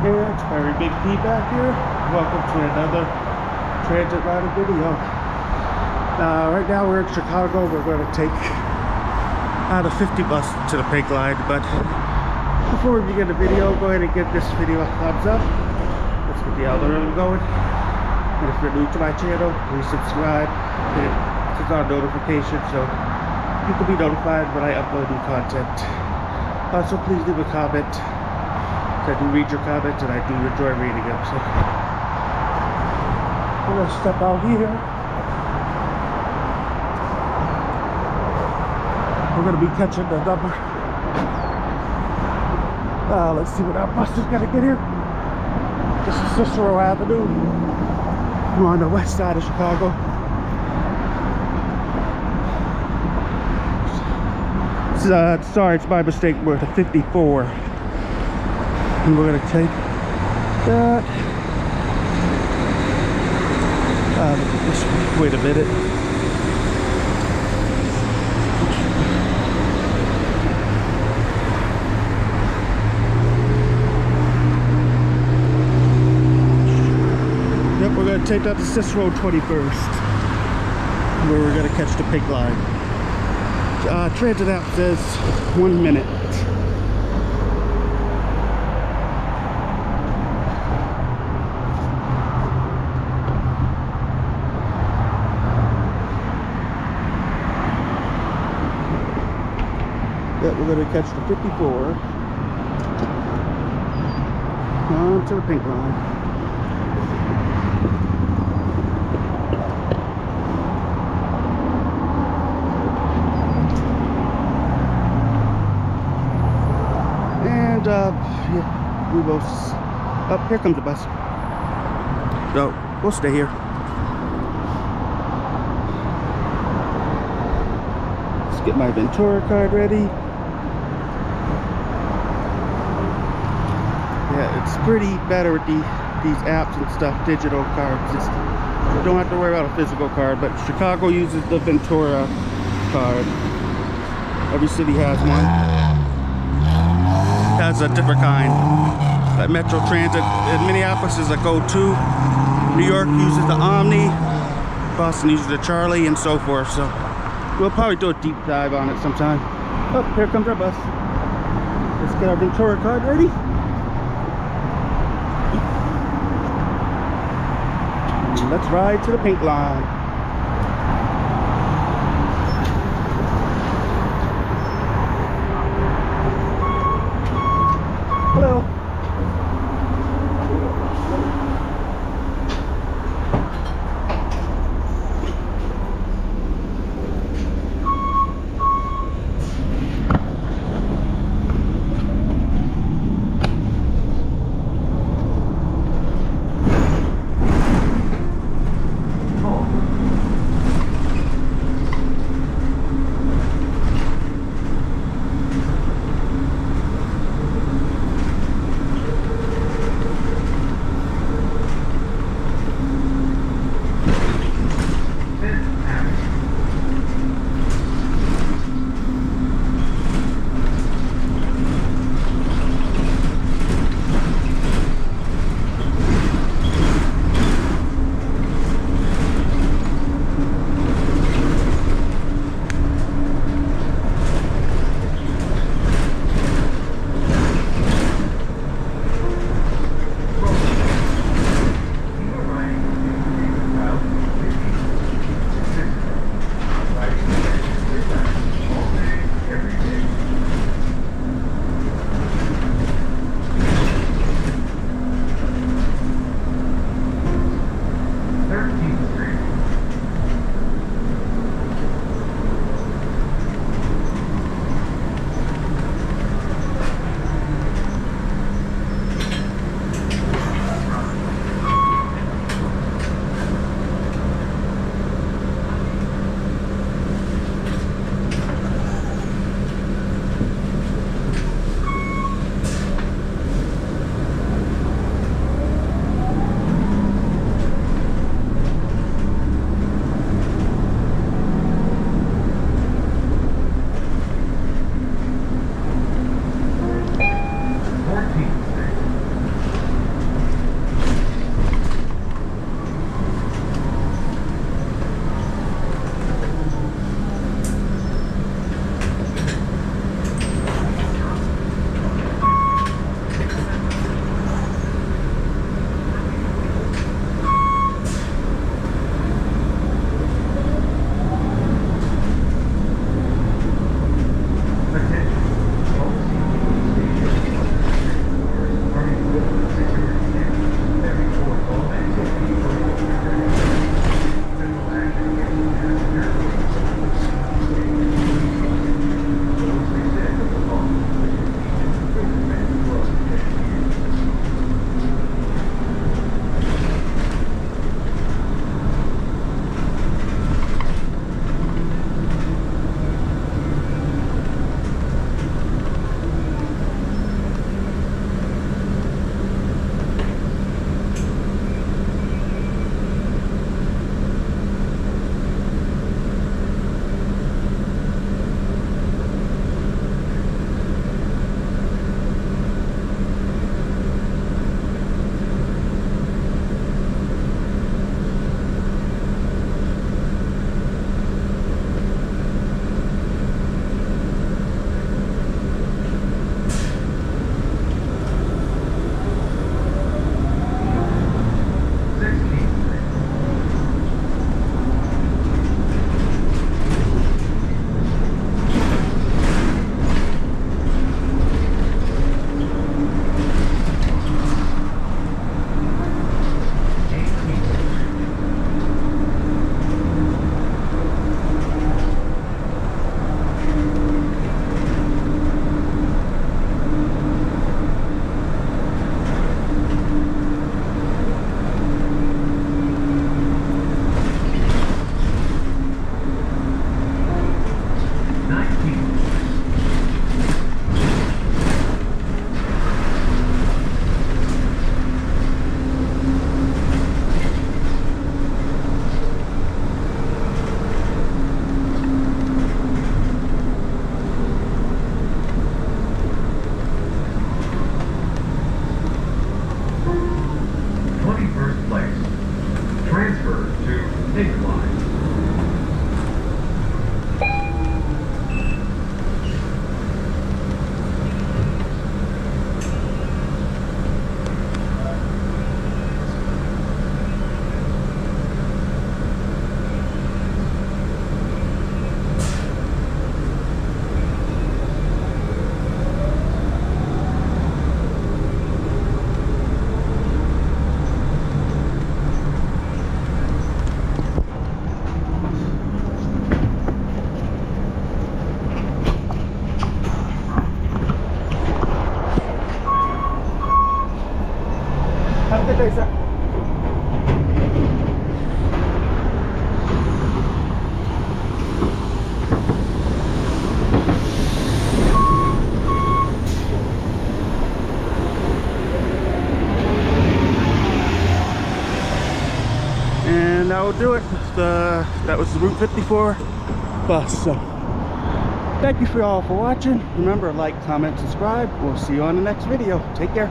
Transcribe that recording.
Yeah, it's very big feedback here. Welcome to another transit routing video. Right now we're in Chicago. We're going to take out a 50 bus to the Pink Line, but before we begin the video, go ahead and give this video a thumbs up. Let's get the algorithm going. And if you're new to my channel, please subscribe and click on notifications so you can be notified when I upload new content. Also, please leave a comment. I do read your comments and I do enjoy reading them. So we're gonna step out here. We're gonna be catching the number. Let's see what our bus is gonna get here. This is Cicero Avenue. We're on the west side of Chicago. Sorry, it's my mistake. We're at 54. And we're going to take that. Wait a minute. Yep, we're going to take that to Cicero 21st, where we're going to catch the Pink Line. Transit app says 1 minute. Yep, we're going to catch the 54 on to the Pink Line. And yeah, we will. Oh, here comes the bus. So we'll stay here. Let's get my Ventura card ready. Yeah, it's pretty better with these apps and stuff, digital cards. You don't have to worry about a physical card, but Chicago uses the Ventura card. Every city has one. Has a different kind. That Metro Transit in Minneapolis is a go-to. New York uses the Omni. Boston uses the Charlie, and so forth. So we'll probably do a deep dive on it sometime. Oh, here comes our bus. Let's get our Ventura card ready. Let's ride to the Pink Line. Hello. that was the Route 54 bus. So thank you for all for watching. Remember, like, comment, subscribe. We'll see you on the next video. Take care.